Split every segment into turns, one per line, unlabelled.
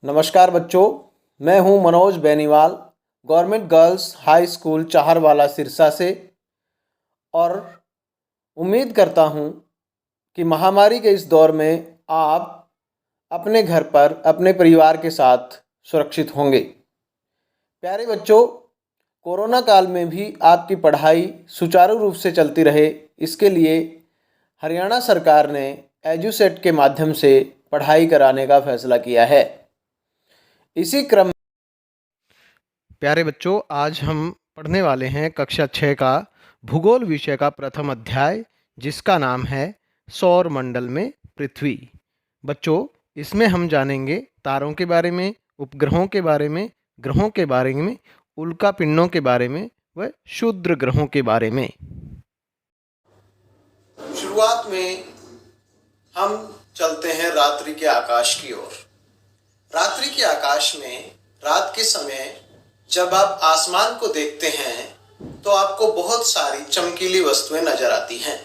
नमस्कार बच्चों, मैं हूं Manoj Beniwal, government girls high school Chaharwala Sirsa से। और उम्मीद करता हूं कि महामारी के इस दौर में आप अपने घर पर अपने परिवार के साथ सुरक्षित होंगे। प्यारे बच्चों, कोरोना काल में भी आपकी पढ़ाई सुचारू रूप से चलती रहे, इसके लिए हरियाणा सरकार ने एजुसेट के माध्यम से पढ़ाई कराने का फैसला किया है। इसी क्रम प्यारे बच्चों, आज हम पढ़ने वाले हैं कक्षा 6 का भूगोल विषय का प्रथम अध्याय, जिसका नाम है सौर मंडल में पृथ्वी। बच्चों, इसमें हम जानेंगे तारों के बारे में, उपग्रहों के बारे में, ग्रहों के बारे में, उल्का पिंडों के बारे में व क्षुद्र ग्रहों के बारे में। शुरुआत में हम चलते हैं रात्रि के आकाश की ओर। रात्रि के आकाश में रात के समय जब आप आसमान को देखते हैं तो आपको बहुत सारी चमकीली वस्तुएं नजर आती हैं।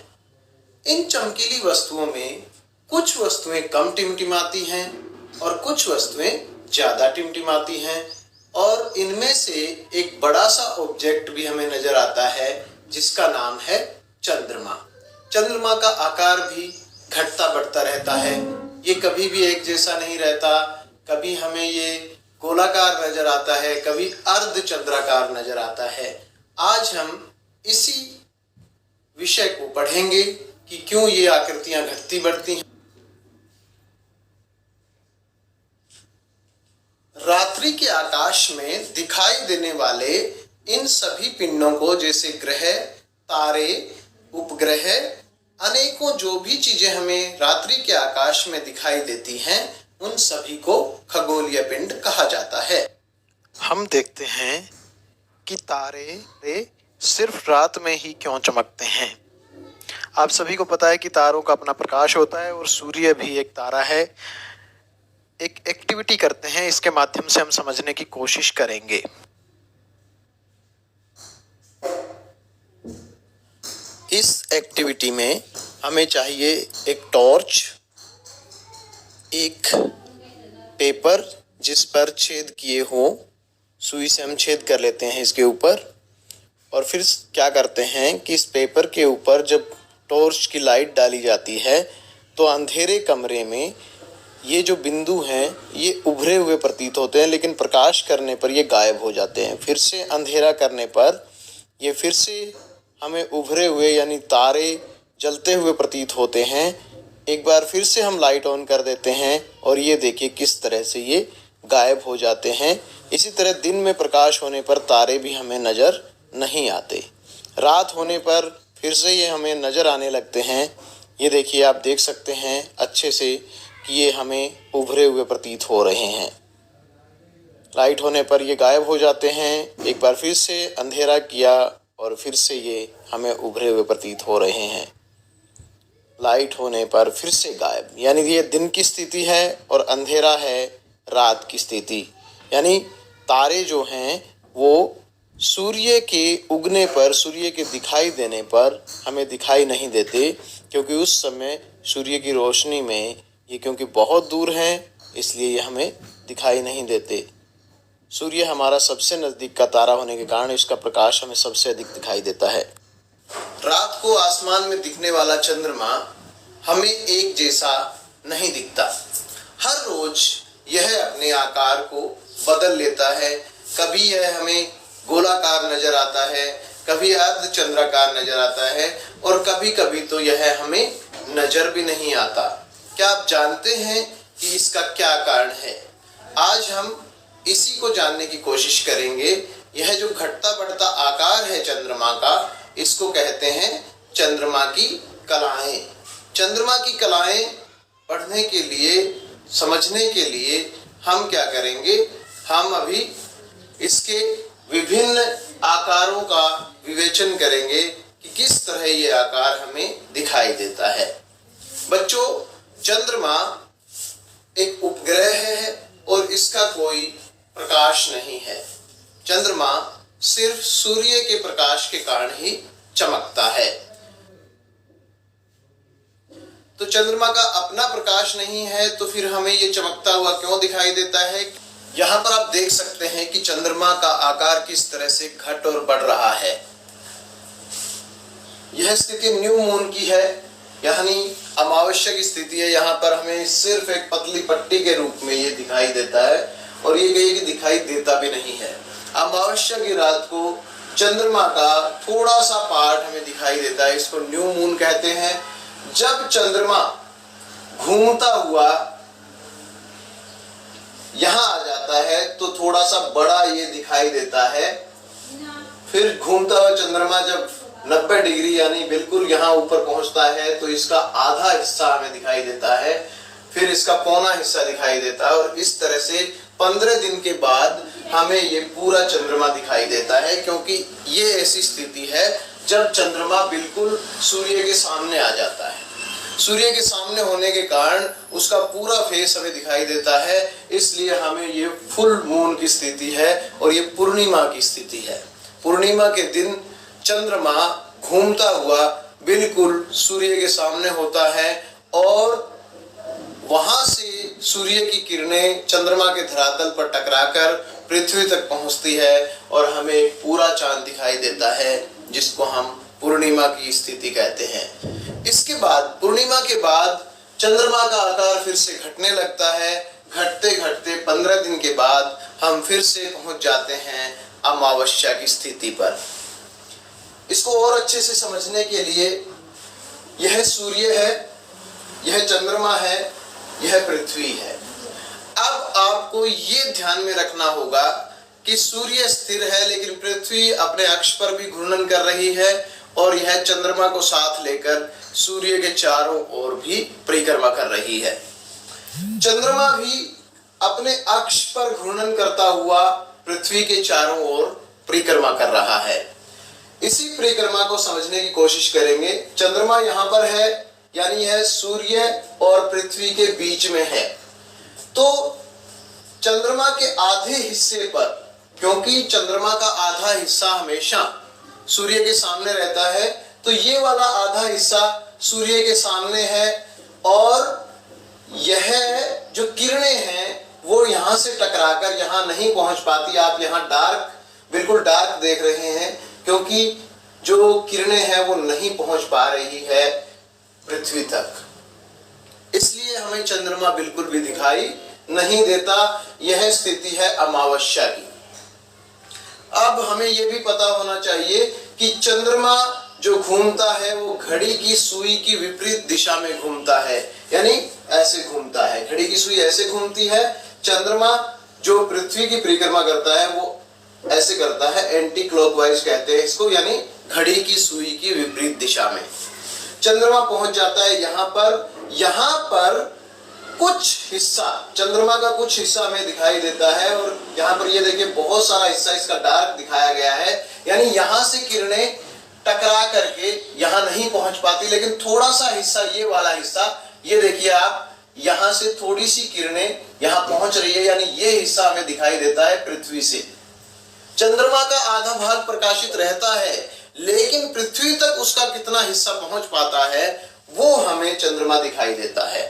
इन चमकीली वस्तुओं में कुछ वस्तुएं कम टिमटिमाती हैं और कुछ वस्तुएं ज्यादा टिमटिमाती हैं, और इनमें से एक बड़ा सा ऑब्जेक्ट भी हमें नजर आता है जिसका नाम है चंद्रमा। चंद्रमा का आकार भी घटता बढ़ता रहता है, ये कभी भी एक जैसा नहीं रहता। कभी हमें ये गोलाकार नजर आता है, कभी अर्ध चंद्राकार नजर आता है। आज हम इसी विषय को पढ़ेंगे कि क्यों ये आकृतियां घटती बढ़ती हैं। रात्रि के आकाश में दिखाई देने वाले इन सभी पिंडों को, जैसे ग्रह, तारे, उपग्रह, अनेकों जो भी चीजें हमें रात्रि के आकाश में दिखाई देती हैं, उन सभी को खगोलीय पिंड कहा जाता है। हम देखते हैं कि तारे सिर्फ रात में ही क्यों चमकते हैं। आप सभी को पता है कि तारों का अपना प्रकाश होता है और सूर्य भी एक तारा है। एक एक्टिविटी करते हैं, इसके माध्यम से हम समझने की कोशिश करेंगे। इस एक्टिविटी में हमें चाहिए एक टॉर्च, एक पेपर जिस पर छेद किए हो, सुई से हम छेद कर लेते हैं इसके ऊपर, और फिर क्या करते हैं कि इस पेपर के ऊपर जब टॉर्च की लाइट डाली जाती है तो अंधेरे कमरे में ये जो बिंदु हैं ये उभरे हुए प्रतीत होते हैं, लेकिन प्रकाश करने पर ये गायब हो जाते हैं। फिर से अंधेरा करने पर ये फिर से हमें उभरे हुए यानी तारे जलते हुए प्रतीत होते हैं। एक बार फिर से हम लाइट ऑन कर देते हैं और ये देखिए किस तरह से ये गायब हो जाते हैं। इसी तरह दिन में प्रकाश होने पर तारे भी हमें नज़र नहीं आते, रात होने पर फिर से ये हमें नज़र आने लगते हैं। ये देखिए, आप देख सकते हैं अच्छे से कि ये हमें उभरे हुए प्रतीत हो रहे हैं। लाइट होने पर ये गायब हो जाते हैं। एक बार फिर से अंधेरा किया और फिर से ये हमें उभरे हुए प्रतीत हो रहे हैं। लाइट होने पर फिर से गायब, यानी ये दिन की स्थिति है और अंधेरा है रात की स्थिति। यानी तारे जो हैं वो सूर्य के उगने पर, सूर्य के दिखाई देने पर हमें दिखाई नहीं देते, क्योंकि उस समय सूर्य की रोशनी में ये क्योंकि बहुत दूर हैं, इसलिए ये हमें दिखाई नहीं देते। सूर्य हमारा सबसे नज़दीक का तारा होने के कारण इसका प्रकाश हमें सबसे अधिक दिखाई देता है। रात को आसमान में दिखने वाला चंद्रमा हमें एक जैसा नहीं दिखता। हर रोज यह अपने आकार को बदल लेता है। कभी यह हमें गोलाकार नजर आता है, कभी अर्ध चंद्राकार नजर आता है, और कभी कभी तो यह हमें नजर भी नहीं आता। क्या आप जानते हैं कि इसका क्या कारण है? आज हम इसी को जानने की कोशिश करेंगे। यह जो घटता बढ़ता आकार है चंद्रमा का, इसको कहते हैं चंद्रमा की कलाएं। चंद्रमा की कलाएं पढ़ने के लिए, समझने के लिए हम क्या करेंगे, हम अभी इसके विभिन्न आकारों का विवेचन करेंगे कि किस तरह ये आकार हमें दिखाई देता है। बच्चों, चंद्रमा एक उपग्रह है और इसका कोई प्रकाश नहीं है। चंद्रमा सिर्फ सूर्य के प्रकाश के कारण ही चमकता है। तो चंद्रमा का अपना प्रकाश नहीं है तो फिर हमें ये चमकता हुआ क्यों दिखाई देता है। यहाँ पर आप देख सकते हैं कि चंद्रमा का आकार किस तरह से घट और बढ़ रहा है। यह स्थिति न्यू मून की है, यानी अमावस्या की स्थिति है। यहाँ पर हमें सिर्फ एक पतली पट्टी के रूप में ये दिखाई देता है और ये कहीं कि दिखाई देता भी नहीं है। अमावस्या की रात को चंद्रमा का थोड़ा सा पार्ट हमें दिखाई देता है, इसको न्यू मून कहते हैं। जब चंद्रमा घूमता हुआ यहाँ आ जाता है तो थोड़ा सा बड़ा ये दिखाई देता है। फिर घूमता हुआ चंद्रमा जब 90 डिग्री यानी बिल्कुल यहाँ ऊपर पहुंचता है तो इसका आधा हिस्सा हमें दिखाई देता है, फिर इसका पौना हिस्सा दिखाई देता है और इस तरह से 15 दिन के बाद हमें ये पूरा चंद्रमा दिखाई देता है। क्योंकि ये ऐसी स्थिति है जब चंद्रमा बिल्कुल सूर्य के सामने आ जाता है। सूर्य के सामने होने के कारण उसका पूरा फेस हमें दिखाई देता है, इसलिए हमें ये फुल मून की स्थिति है और ये पूर्णिमा की स्थिति है। पूर्णिमा के दिन चंद्रमा घूमता हुआ बिल्कुल सूर्य के सामने होता है और वहां से सूर्य की किरणें चंद्रमा के धरातल पर टकराकर पृथ्वी तक पहुंचती है और हमें पूरा चांद दिखाई देता है, जिसको हम पूर्णिमा की स्थिति कहते हैं। इसके बाद पूर्णिमा के बाद चंद्रमा का आकार फिर से घटने लगता है। घटते घटते 15 दिन के बाद हम फिर से पहुंच जाते हैं अमावस्या की स्थिति पर। इसको और अच्छे से समझने के लिए यह सूर्य है, यह चंद्रमा है, यह पृथ्वी है। अब आपको ये ध्यान में रखना होगा कि सूर्य स्थिर है लेकिन पृथ्वी अपने अक्ष पर भी घूर्णन कर रही है और यह चंद्रमा को साथ लेकर सूर्य के चारों ओर भी परिक्रमा कर रही है। चंद्रमा भी अपने अक्ष पर घूर्णन करता हुआ पृथ्वी के चारों ओर परिक्रमा कर रहा है। इसी परिक्रमा को समझने की कोशिश करेंगे। चंद्रमा यहाँ पर है, यानी यह सूर्य और पृथ्वी के बीच में है। तो चंद्रमा के आधे हिस्से पर, क्योंकि चंद्रमा का आधा हिस्सा हमेशा सूर्य के सामने रहता है, तो ये वाला आधा हिस्सा सूर्य के सामने है और यह जो किरणें हैं वो यहाँ से टकराकर यहाँ नहीं पहुंच पाती। आप यहाँ डार्क, बिल्कुल डार्क देख रहे हैं क्योंकि जो किरणें हैं वो नहीं पहुंच पा रही है पृथ्वी तक, इसलिए हमें चंद्रमा बिल्कुल भी दिखाई नहीं देता। यह स्थिति है अमावस्या की। अब हमें यह भी पता होना चाहिए कि चंद्रमा जो घूमता है वो घड़ी की सुई की विपरीत दिशा में घूमता है, यानी ऐसे घूमता है। घड़ी की सुई ऐसे घूमती है, चंद्रमा जो पृथ्वी की परिक्रमा करता है वो ऐसे करता है, एंटी क्लॉकवाइज कहते हैं इसको, यानी घड़ी की सुई की विपरीत दिशा में। चंद्रमा पहुंच जाता है यहाँ पर कुछ हिस्सा, चंद्रमा का कुछ हिस्सा हमें दिखाई देता है और यहाँ पर ये देखिए बहुत सारा हिस्सा इसका डार्क दिखाया गया है, यानी यहाँ से किरणें टकरा करके यहाँ नहीं पहुंच पाती, लेकिन थोड़ा सा हिस्सा, ये वाला हिस्सा, ये देखिए आप, यहाँ से थोड़ी सी किरणें यहाँ पहुंच रही है, यानी ये हिस्सा हमें दिखाई देता है पृथ्वी से। चंद्रमा का आधा भाग प्रकाशित रहता है लेकिन पृथ्वी तक उसका कितना हिस्सा पहुंच पाता है वो हमें चंद्रमा दिखाई देता है।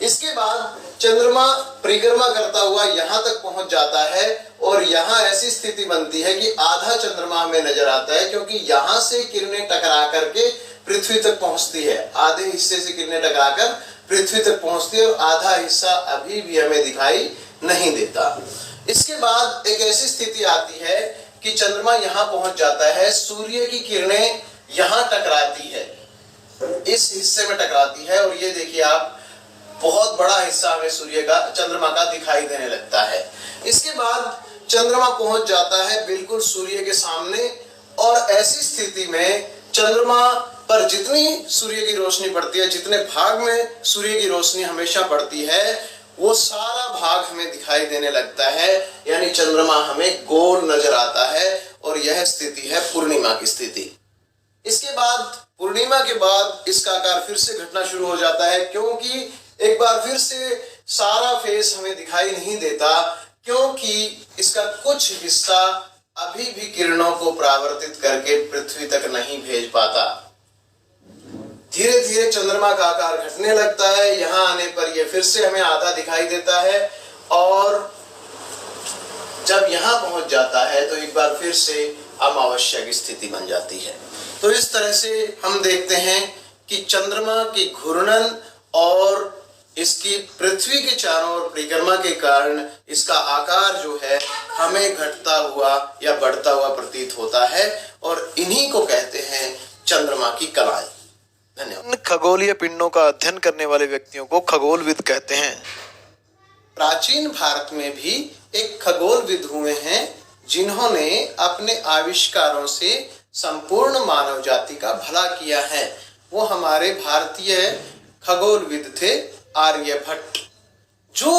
इसके बाद चंद्रमा परिक्रमा करता हुआ यहाँ तक पहुंच जाता है और यहाँ ऐसी स्थिति बनती है कि आधा चंद्रमा हमें नजर आता है, क्योंकि यहाँ से किरणें टकरा करके पृथ्वी तक पहुंचती है। आधे हिस्से से किरणें टकराकर पृथ्वी तक पहुंचती है और आधा हिस्सा अभी भी हमें दिखाई नहीं देता। इसके बाद एक ऐसी स्थिति आती है कि चंद्रमा यहाँ पहुंच जाता है, सूर्य की किरणें यहाँ टकराती है, इस हिस्से में टकराती है और ये देखिए आप, बहुत बड़ा हिस्सा हमें सूर्य का, चंद्रमा का दिखाई देने लगता है। इसके बाद चंद्रमा पहुंच जाता है बिल्कुल सूर्य के सामने और ऐसी स्थिति में चंद्रमा पर जितनी सूर्य की रोशनी पड़ती है, जितने भाग में सूर्य की रोशनी हमेशा पड़ती है, वो सारा भाग हमें दिखाई देने लगता है, यानी चंद्रमा हमें गोल नजर आता है और यह स्थिति है पूर्णिमा की स्थिति। इसके बाद पूर्णिमा के बाद इसका आकार फिर से घटना शुरू हो जाता है, क्योंकि एक बार फिर से सारा फेस हमें दिखाई नहीं देता, क्योंकि इसका कुछ हिस्सा अभी भी किरणों को परावर्तित करके पृथ्वी तक नहीं भेज पाता। धीरे धीरे चंद्रमा का आकार घटने लगता है। यहाँ आने पर यह फिर से हमें आधा दिखाई देता है और जब यहाँ पहुंच जाता है तो एक बार फिर से अमावस्या की स्थिति बन जाती है। तो इस तरह से हम देखते हैं कि चंद्रमा की घूर्णन और इसकी पृथ्वी के चारों ओर परिक्रमा के कारण इसका आकार जो है हमें घटता हुआ या बढ़ता हुआ प्रतीत होता है और इन्हीं को कहते हैं चंद्रमा की कलाएं। धन्यवाद। खगोलीय पिंडों का अध्ययन करने वाले व्यक्तियों को खगोलविद कहते हैं। प्राचीन भारत में भी एक खगोलविद हुए हैं जिन्होंने अपने आविष्कारों से संपूर्ण मानव जाति का भला किया है। वो हमारे भारतीय खगोलविद थे आर्यभट्ट। जो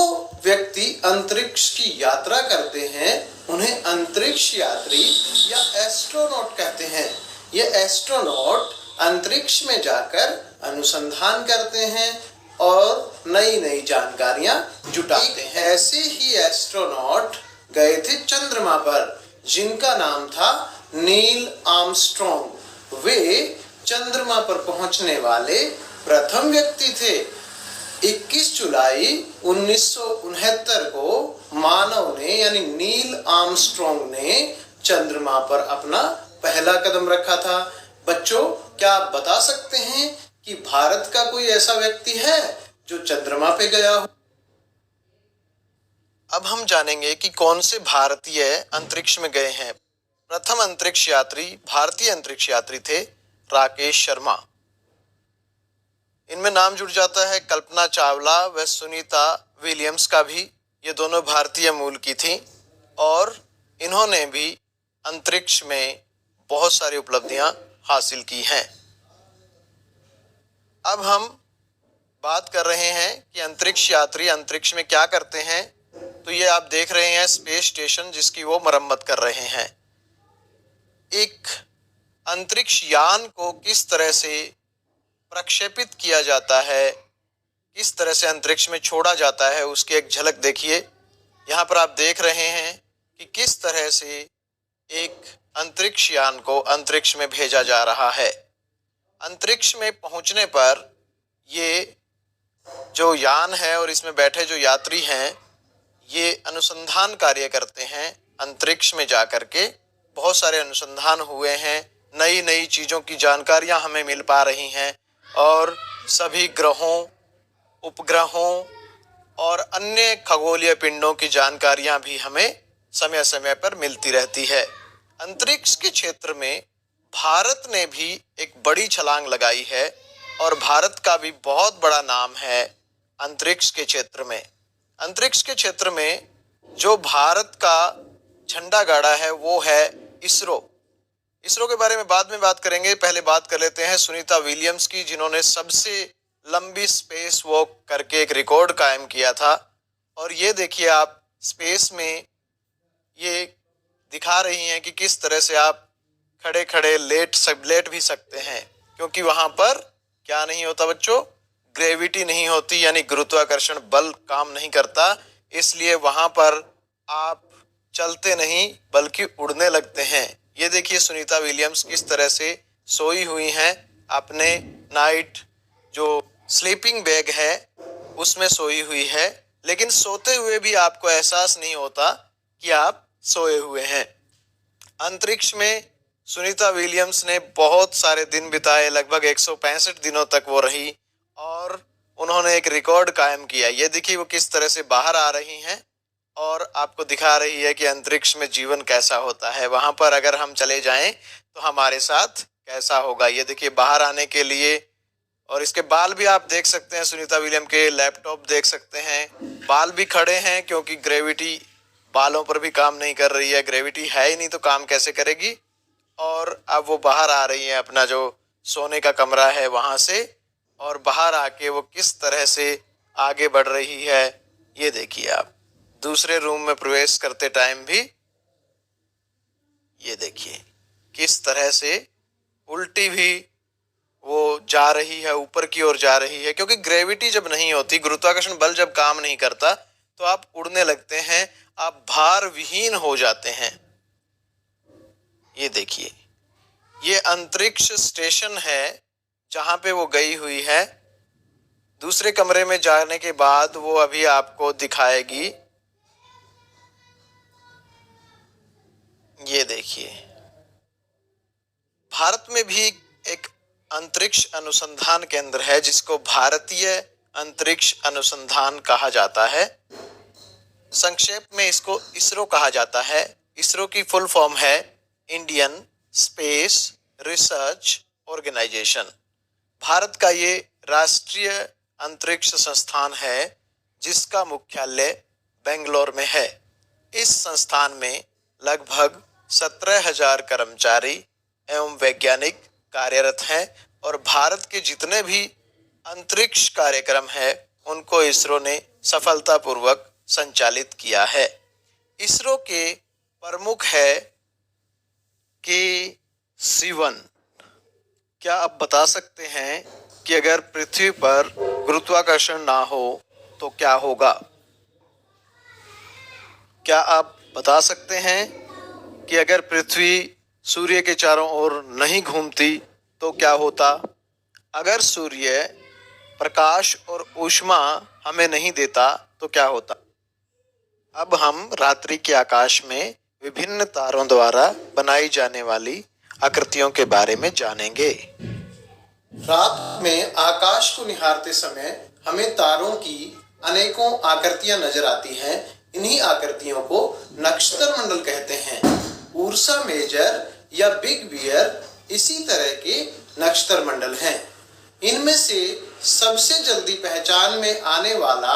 व्यक्ति अंतरिक्ष की यात्रा करते हैं उन्हें अंतरिक्ष यात्री या एस्ट्रोनॉट कहते हैं। ये एस्ट्रोनॉट अंतरिक्ष में जाकर अनुसंधान करते हैं और नई नई जानकारियां जुटाते हैं। ऐसे ही एस्ट्रोनॉट गए थे चंद्रमा पर जिनका नाम था नील आर्मस्ट्रॉन्ग। वे चंद्रमा पर पहुंचने वाले प्रथम व्यक्ति थे। 21 जुलाई 1969 को मानव ने यानी नील आर्मस्ट्रॉन्ग ने चंद्रमा पर अपना पहला कदम रखा था। बच्चों, क्या आप बता सकते हैं कि भारत का कोई ऐसा व्यक्ति है जो चंद्रमा पे गया हो? अब हम जानेंगे कि कौन से भारतीय अंतरिक्ष में गए हैं। प्रथम अंतरिक्ष यात्री भारतीय अंतरिक्ष यात्री थे राकेश शर्मा। इनमें नाम जुड़ जाता है कल्पना चावला व सुनीता विलियम्स का भी। ये दोनों भारतीय मूल की थीं और इन्होंने भी अंतरिक्ष में बहुत सारी उपलब्धियां हासिल की हैं। अब हम बात कर रहे हैं कि अंतरिक्ष यात्री अंतरिक्ष में क्या करते हैं। तो ये आप देख रहे हैं स्पेस स्टेशन जिसकी वो मरम्मत कर रहे हैं। एक अंतरिक्ष यान को किस तरह से प्रक्षेपित किया जाता है, किस तरह से अंतरिक्ष में छोड़ा जाता है, उसकी एक झलक देखिए। यहाँ पर आप देख रहे हैं कि किस तरह से एक अंतरिक्ष यान को अंतरिक्ष में भेजा जा रहा है। अंतरिक्ष में पहुंचने पर ये जो यान है और इसमें बैठे जो यात्री हैं ये अनुसंधान कार्य करते हैं। अंतरिक्ष में जाकर के बहुत सारे अनुसंधान हुए हैं, नई नई चीज़ों की जानकारियां हमें मिल पा रही हैं और सभी ग्रहों, उपग्रहों और अन्य खगोलीय पिंडों की जानकारियां भी हमें समय समय पर मिलती रहती है। अंतरिक्ष के क्षेत्र में भारत ने भी एक बड़ी छलांग लगाई है और भारत का भी बहुत बड़ा नाम है अंतरिक्ष के क्षेत्र में। अंतरिक्ष के क्षेत्र में जो भारत का झंडा गाड़ा है वो है इसरो। इसरो के बारे में बाद में बात करेंगे, पहले बात कर लेते हैं सुनीता विलियम्स की, जिन्होंने सबसे लंबी स्पेस वॉक करके एक रिकॉर्ड कायम किया था। और ये देखिए आप स्पेस में ये दिखा रही हैं कि किस तरह से आप खड़े खड़े लेट भी सकते हैं, क्योंकि वहां पर क्या नहीं होता बच्चों, ग्रेविटी नहीं होती, यानी गुरुत्वाकर्षण बल काम नहीं करता। इसलिए वहां पर आप चलते नहीं बल्कि उड़ने लगते हैं। ये देखिए सुनीता विलियम्स किस तरह से सोई हुई हैं, अपने नाइट जो स्लीपिंग बैग है उसमें सोई हुई है, लेकिन सोते हुए भी आपको एहसास नहीं होता कि आप सोए हुए हैं। अंतरिक्ष में सुनीता विलियम्स ने बहुत सारे दिन बिताए, लगभग 165 दिनों तक वो रही और उन्होंने एक रिकॉर्ड कायम किया। ये देखिए वो किस तरह से बाहर आ रही हैं और आपको दिखा रही है कि अंतरिक्ष में जीवन कैसा होता है, वहां पर अगर हम चले जाएं तो हमारे साथ कैसा होगा। ये देखिए बाहर आने के लिए, और इसके बाल भी आप देख सकते हैं, सुनीता विलियम के लैपटॉप देख सकते हैं, बाल भी खड़े हैं क्योंकि ग्रेविटी बालों पर भी काम नहीं कर रही है, ग्रेविटी है ही नहीं तो काम कैसे करेगी। और अब वो बाहर आ रही है अपना जो सोने का कमरा है वहां से, और बाहर आके वो किस तरह से आगे बढ़ रही है ये देखिए आप। दूसरे रूम में प्रवेश करते टाइम भी ये देखिए किस तरह से उल्टी भी वो जा रही है, ऊपर की ओर जा रही है, क्योंकि ग्रेविटी जब नहीं होती, गुरुत्वाकर्षण बल जब काम नहीं करता तो आप उड़ने लगते हैं, आप भार विहीन हो जाते हैं। ये देखिए ये अंतरिक्ष स्टेशन है जहाँ पे वो गई हुई है। दूसरे कमरे में जाने के बाद वो अभी आपको दिखाएगी। ये देखिए, भारत में भी एक अंतरिक्ष अनुसंधान केंद्र है जिसको भारतीय अंतरिक्ष अनुसंधान कहा जाता है। संक्षेप में इसको इसरो कहा जाता है। इसरो की फुल फॉर्म है Indian Space Research Organisation. Bharat का ये राष्ट्रीय अंतरिक्ष संस्थान है जिसका मुख्यालय बेंगलोर में है। इस संस्थान में लगभग 17,000 कर्मचारी एवं वैज्ञानिक कार्यरत हैं और भारत के जितने भी अंतरिक्ष कार्यक्रम हैं उनको इसरो ने सफलतापूर्वक संचालित किया है। इसरो के प्रमुख है के सिवन। क्या आप बता सकते हैं कि अगर पृथ्वी पर गुरुत्वाकर्षण ना हो तो क्या होगा? क्या आप बता सकते हैं कि अगर पृथ्वी सूर्य के चारों ओर नहीं घूमती तो क्या होता? अगर सूर्य प्रकाश और ऊष्मा हमें नहीं देता तो क्या होता? अब हम रात्रि के आकाश में विभिन्न तारों द्वारा बनाई जाने वाली आकृतियों के बारे में जानेंगे। रात में आकाश को निहारते समय हमें तारों की अनेकों आकृतियां नजर आती हैं। इन्हीं आकृतियों को नक्षत्र मंडल कहते हैं। उर्सा मेजर या बिग बियर इसी तरह के नक्षत्र मंडल हैं। इनमें से सबसे जल्दी पहचान में आने वाला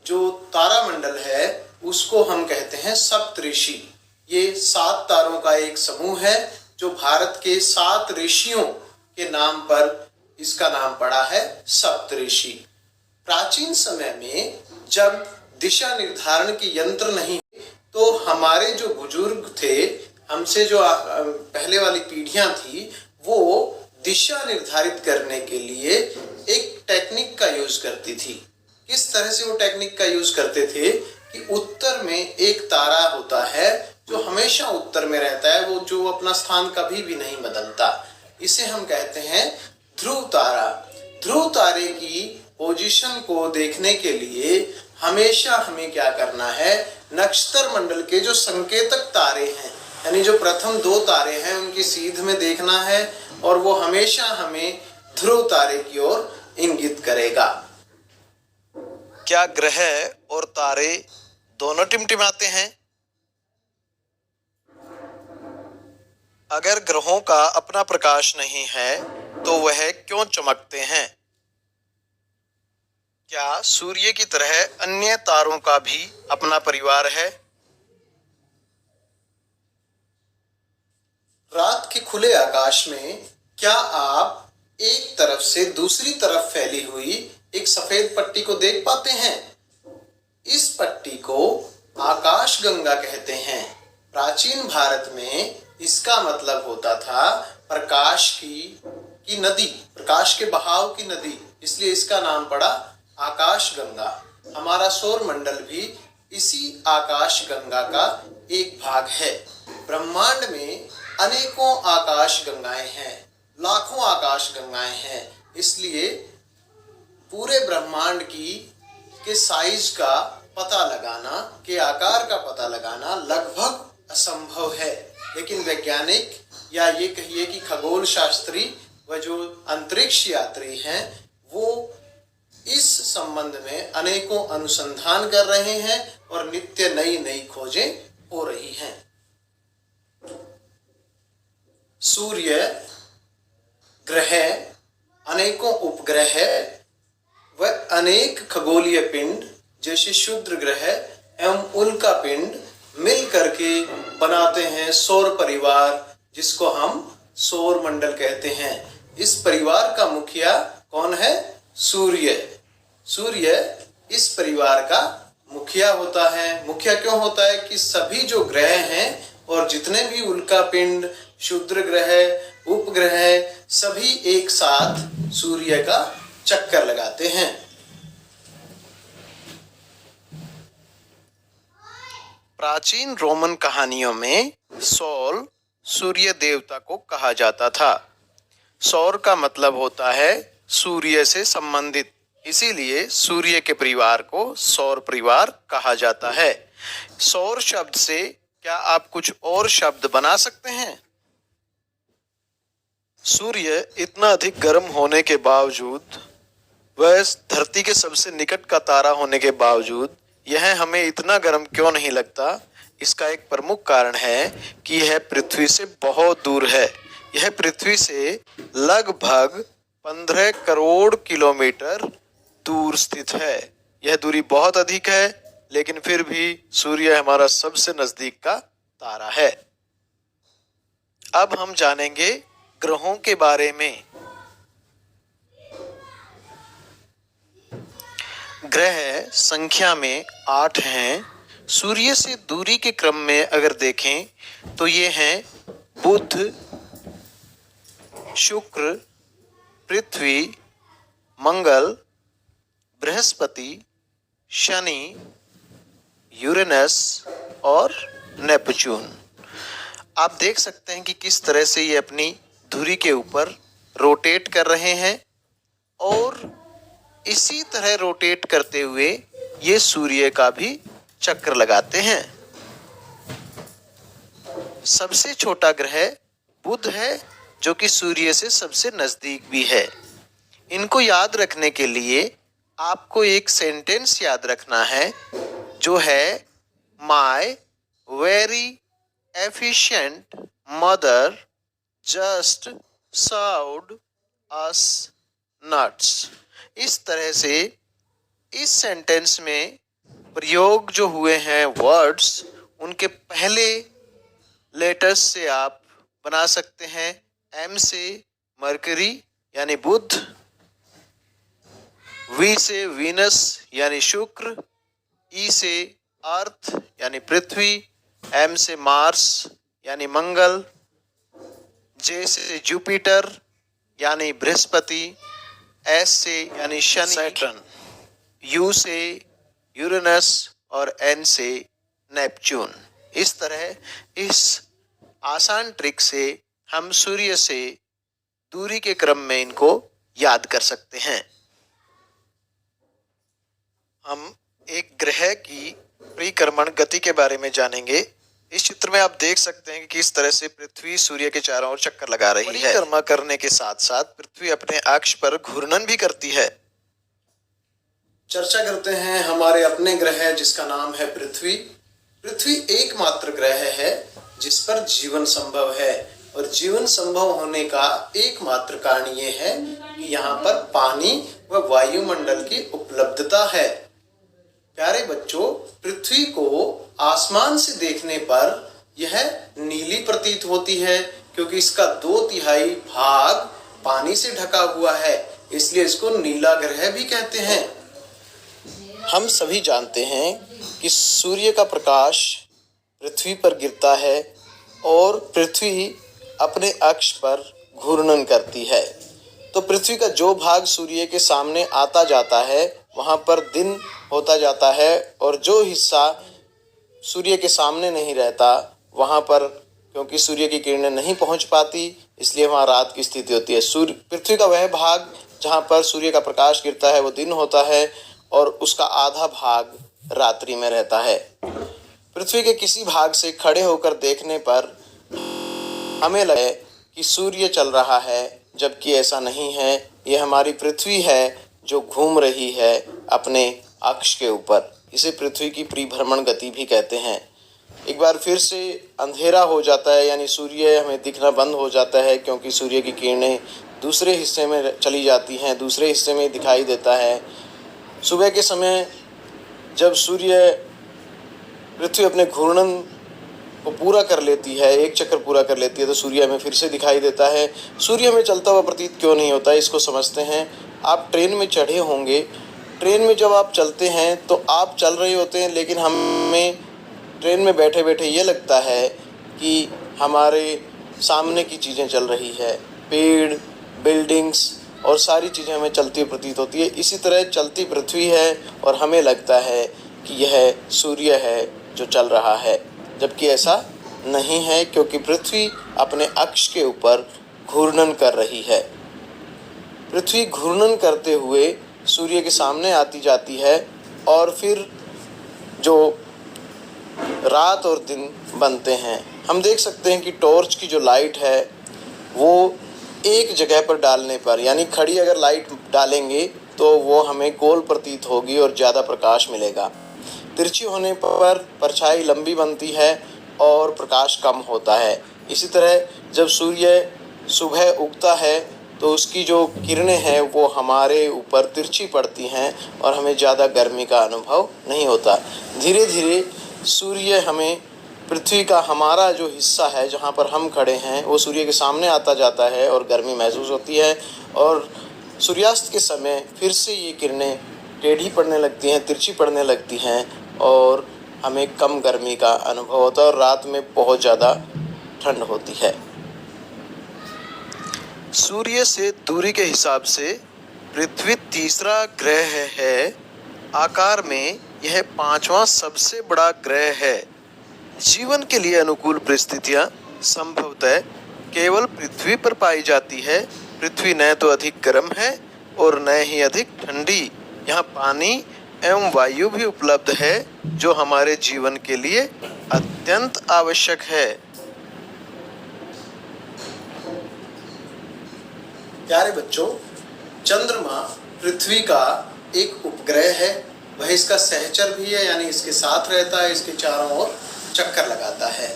जो तारामंडल है उसको हम कहते हैं सप्तऋषि। ये 7 तारों का एक समूह है जो भारत के 7 ऋषियों के नाम पर इसका नाम पड़ा है सप्तऋषि। प्राचीन समय में जब दिशा निर्धारण के यंत्र नहीं तो हमारे जो बुजुर्ग थे, हमसे जो पहले वाली पीढ़ियां थी, वो दिशा निर्धारित करने के लिए एक टेक्निक का यूज करती थी। किस तरह से वो टेक्निक का यूज करते थे कि उत्तर में एक तारा होता है जो हमेशा उत्तर में रहता है, वो जो अपना स्थान कभी भी नहीं बदलता। इसे हम कहते हैं ध्रुव तारा। ध्रुव तारे की पोजीशन को देखने के लिए हमेशा हमें क्या करना है, नक्षत्र मंडल के जो संकेतक तारे हैं, यानी जो प्रथम 2 तारे हैं, उनकी सीध में देखना है और वो हमेशा हमें ध्रुव तारे की ओर इंगित करेगा। क्या ग्रह और तारे दोनों टिमटिमाते हैं? अगर ग्रहों का अपना प्रकाश नहीं है तो वह क्यों चमकते हैं? क्या सूर्य की तरह अन्य तारों का भी अपना परिवार है? रात के खुले आकाश में क्या आप एक तरफ से दूसरी तरफ फैली हुई एक सफेद पट्टी को देख पाते हैं? इस पट्टी को आकाश गंगा कहते हैं। प्राचीन भारत में इसका मतलब होता था प्रकाश की नदी, प्रकाश के बहाव की नदी, इसलिए इसका नाम पड़ा आकाश गंगा। हमारा सौर मंडल भी इसी आकाश गंगा का एक भाग है। ब्रह्मांड में अनेकों आकाश गंगाएं हैं, लाखों आकाश गंगाएं हैं, इसलिए पूरे ब्रह्मांड के साइज का पता लगाना, के आकार का पता लगाना लगभग असंभव है। लेकिन वैज्ञानिक या ये कहिए कि खगोल शास्त्री व जो अंतरिक्ष यात्री हैं, वो इस संबंध में अनेकों अनुसंधान कर रहे हैं और नित्य नई नई खोजें हो रही हैं। सूर्य, ग्रह, अनेकों उपग्रह व अनेक खगोलीय पिंड जैसे क्षुद्र ग्रह एवं उल्का पिंड मिल करके बनाते हैं सौर परिवार, जिसको हम सौर मंडल कहते हैं। इस परिवार का मुखिया कौन है? सूर्य। सूर्य इस परिवार का मुखिया होता है। मुखिया क्यों होता है? कि सभी जो ग्रह हैं और जितने भी उल्का पिंड, क्षुद्र ग्रह, उपग्रह, सभी एक साथ सूर्य का चक्कर लगाते हैं। प्राचीन रोमन कहानियों में सोल सूर्य देवता को कहा जाता था। सौर का मतलब होता है सूर्य से संबंधित, इसीलिए सूर्य के परिवार को सौर परिवार कहा जाता है। सौर शब्द से क्या आप कुछ और शब्द बना सकते हैं? सूर्य इतना अधिक गर्म होने के बावजूद, वह धरती के सबसे निकट का तारा होने के बावजूद यह हमें इतना गर्म क्यों नहीं लगता? इसका एक प्रमुख कारण है कि यह पृथ्वी से बहुत दूर है। यह पृथ्वी से लगभग 15 करोड़ किलोमीटर दूर स्थित है। यह दूरी बहुत अधिक है, लेकिन फिर भी सूर्य हमारा सबसे नजदीक का तारा है। अब हम जानेंगे ग्रहों के बारे में। ग्रह संख्या में 8 हैं। सूर्य से दूरी के क्रम में अगर देखें तो ये हैं बुध, शुक्र, पृथ्वी, मंगल, बृहस्पति, शनि, यूरेनस और नेपच्यून। आप देख सकते हैं कि किस तरह से ये अपनी धुरी के ऊपर रोटेट कर रहे हैं और इसी तरह रोटेट करते हुए ये सूर्य का भी चक्कर लगाते हैं। सबसे छोटा ग्रह बुध है, जो कि सूर्य से सबसे नजदीक भी है। इनको याद रखने के लिए आपको एक सेंटेंस याद रखना है, जो है my very efficient mother just served us nuts. इस तरह से इस सेंटेंस में प्रयोग जो हुए हैं वर्ड्स, उनके पहले लेटर्स से आप बना सकते हैं। एम से मरकरी यानी बुध, वी से वीनस यानी शुक्र, ई से अर्थ यानी पृथ्वी, एम से मार्स यानी मंगल, जे से जुपिटर यानी बृहस्पति, एस से यानी शनि सैटर्न, यू से यूरेनस और एन से नेपच्यून। इस तरह इस आसान ट्रिक से हम सूर्य से दूरी के क्रम में इनको याद कर सकते हैं। हम एक ग्रह की परिक्रमण गति के बारे में जानेंगे। इस चित्र में आप देख सकते हैं कि किस तरह से पृथ्वी सूर्य के चारों ओर चक्कर लगा रही है। परिक्रमा करने के साथ साथ पृथ्वी अपने अक्ष पर घूर्णन भी करती है। चर्चा करते हैं हमारे अपने ग्रह, जिसका नाम है पृथ्वी। पृथ्वी एकमात्र ग्रह है जिस पर जीवन संभव है, और जीवन संभव होने का एकमात्र कारण ये है कि यहाँ पर पानी व वायुमंडल की उपलब्धता है। प्यारे बच्चों, पृथ्वी को आसमान से देखने पर यह नीली प्रतीत होती है, क्योंकि इसका 2/3 भाग पानी से ढका हुआ है, इसलिए इसको नीला ग्रह भी कहते हैं। हम सभी जानते हैं कि सूर्य का प्रकाश पृथ्वी पर गिरता है और पृथ्वी अपने अक्ष पर घूर्णन करती है। तो पृथ्वी का जो भाग सूर्य के सामने आता जाता है वहाँ पर दिन होता जाता है, और जो हिस्सा सूर्य के सामने नहीं रहता वहाँ पर, क्योंकि सूर्य की किरणें नहीं पहुँच पाती, इसलिए वहाँ रात की स्थिति होती है। पृथ्वी का वह भाग जहाँ पर सूर्य का प्रकाश गिरता है वो दिन होता है, और उसका आधा भाग रात्रि में रहता है। पृथ्वी के किसी भाग से खड़े होकर देखने पर हमें लगे कि सूर्य चल रहा है, जबकि ऐसा नहीं है। यह हमारी पृथ्वी है जो घूम रही है अपने अक्ष के ऊपर। इसे पृथ्वी की परिभ्रमण गति भी कहते हैं। एक बार फिर से अंधेरा हो जाता है, यानी सूर्य हमें दिखना बंद हो जाता है, क्योंकि सूर्य की किरणें दूसरे हिस्से में चली जाती हैं, दूसरे हिस्से में दिखाई देता है। सुबह के समय जब सूर्य पृथ्वी अपने घूर्णन को पूरा कर लेती है, एक चक्कर पूरा कर लेती है, तो सूर्य हमें फिर से दिखाई देता है। सूर्य हमें चलता हुआ प्रतीत क्यों नहीं होता, इसको समझते हैं। आप ट्रेन में चढ़े होंगे, ट्रेन में जब आप चलते हैं तो आप चल रहे होते हैं, लेकिन हमें ट्रेन में बैठे बैठे ये लगता है कि हमारे सामने की चीज़ें चल रही है, पेड़, बिल्डिंग्स और सारी चीज़ें हमें चलती हुई प्रतीत होती है। इसी तरह चलती पृथ्वी है और हमें लगता है कि यह सूर्य है जो चल रहा है, जबकि ऐसा नहीं है, क्योंकि पृथ्वी अपने अक्ष के ऊपर घूर्णन कर रही है। पृथ्वी घूर्णन करते हुए सूर्य के सामने आती जाती है और फिर जो रात और दिन बनते हैं। हम देख सकते हैं कि टॉर्च की जो लाइट है वो एक जगह पर डालने पर, यानी खड़ी अगर लाइट डालेंगे तो वो हमें गोल प्रतीत होगी और ज़्यादा प्रकाश मिलेगा। तिरछी होने पर परछाई लंबी बनती है और प्रकाश कम होता है। इसी तरह जब सूर्य सुबह उगता है तो उसकी जो किरणें हैं वो हमारे ऊपर तिरछी पड़ती हैं और हमें ज़्यादा गर्मी का अनुभव नहीं होता। धीरे धीरे सूर्य हमें पृथ्वी का हमारा जो हिस्सा है जहाँ पर हम खड़े हैं वो सूर्य के सामने आता जाता है और गर्मी महसूस होती है, और सूर्यास्त के समय फिर से ये किरणें टेढ़ी पड़ने लगती हैं, तिरछी पड़ने लगती हैं और हमें कम गर्मी का अनुभव होता है और रात में बहुत ज़्यादा ठंड होती है। सूर्य से दूरी के हिसाब से पृथ्वी तीसरा ग्रह है। आकार में यह पांचवा सबसे बड़ा ग्रह है। जीवन के लिए अनुकूल परिस्थितियां संभवतः केवल पृथ्वी पर पाई जाती है। पृथ्वी न तो अधिक गर्म है और न ही अधिक ठंडी। यहाँ पानी एवं वायु भी उपलब्ध है जो हमारे जीवन के लिए अत्यंत आवश्यक है। प्यारे बच्चों, चंद्रमा पृथ्वी का एक उपग्रह है। वह इसका सहचर भी है, यानी इसके साथ रहता है, इसके चारों ओर चक्कर लगाता है।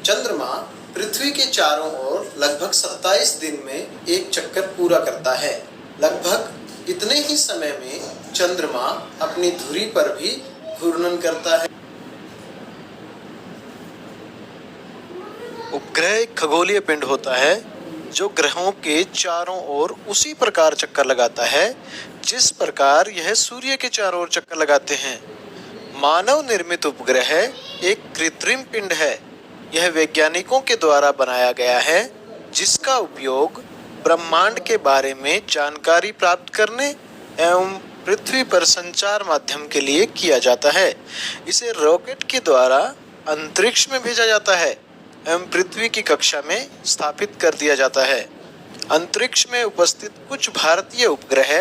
चंद्रमा पृथ्वी के चारों ओर लगभग 27 दिन में एक चक्कर पूरा करता है। लगभग इतने ही समय में चंद्रमा अपनी धुरी पर भी घूर्णन करता है। उपग्रह एक खगोलीय पिंड होता है जो ग्रहों के चारों ओर उसी प्रकार चक्कर लगाता है जिस प्रकार यह सूर्य के चारों ओर चक्कर लगाते हैं। मानव निर्मित उपग्रह एक कृत्रिम पिंड है। यह वैज्ञानिकों के द्वारा बनाया गया है जिसका उपयोग ब्रह्मांड के बारे में जानकारी प्राप्त करने एवं पृथ्वी पर संचार माध्यम के लिए किया जाता है। इसे रॉकेट के द्वारा अंतरिक्ष में भेजा जाता है एवं पृथ्वी की कक्षा में स्थापित कर दिया जाता है। अंतरिक्ष में उपस्थित कुछ भारतीय उपग्रह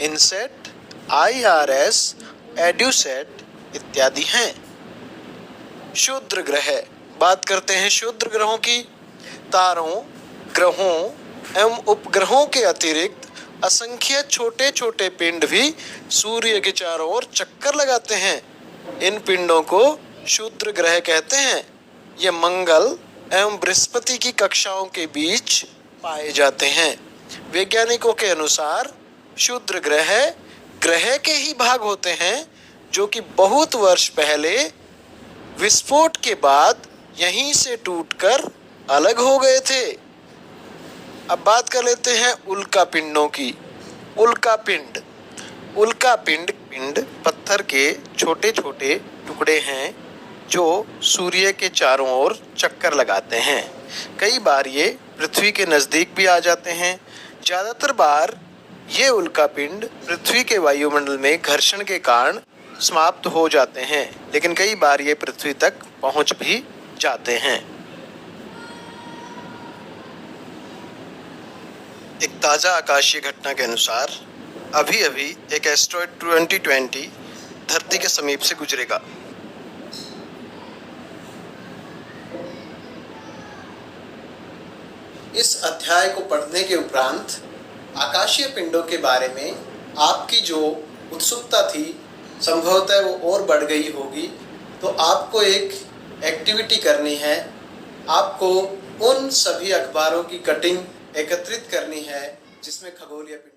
इनसेट, IRS, एड्यूसेट इत्यादि हैं। क्षुद्र ग्रह, बात करते हैं क्षुद्र ग्रहों की। तारों, ग्रहों एवं उपग्रहों के अतिरिक्त असंख्य छोटे छोटे पिंड भी सूर्य के चारों ओर चक्कर लगाते हैं। इन पिंडों को क्षुद्र ग्रह कहते हैं। ये मंगल एवं बृहस्पति की कक्षाओं के बीच पाए जाते हैं। वैज्ञानिकों के अनुसार क्षुद्र ग्रह के ही भाग होते हैं जो कि बहुत वर्ष पहले विस्फोट के बाद यहीं से टूटकर अलग हो गए थे। अब बात कर लेते हैं उल्का पिंडों की। उल्का पिंड पत्थर के छोटे छोटे टुकड़े हैं जो सूर्य के चारों ओर चक्कर लगाते हैं। कई बार ये पृथ्वी के नज़दीक भी आ जाते हैं। ज़्यादातर बार ये उल्का पिंड पृथ्वी के वायुमंडल में घर्षण के कारण समाप्त हो जाते हैं, लेकिन कई बार ये पृथ्वी तक पहुंच भी जाते हैं। एक ताज़ा आकाशीय घटना के अनुसार अभी अभी एक एस्ट्रॉयड 2020 धरती के समीप से गुजरेगा। इस अध्याय को पढ़ने के उपरांत आकाशीय पिंडों के बारे में आपकी जो उत्सुकता थी संभवतः वो और बढ़ गई होगी। तो आपको एक एक्टिविटी करनी है। आपको उन सभी अखबारों की कटिंग एकत्रित करनी है जिसमें खगोलीय पिंड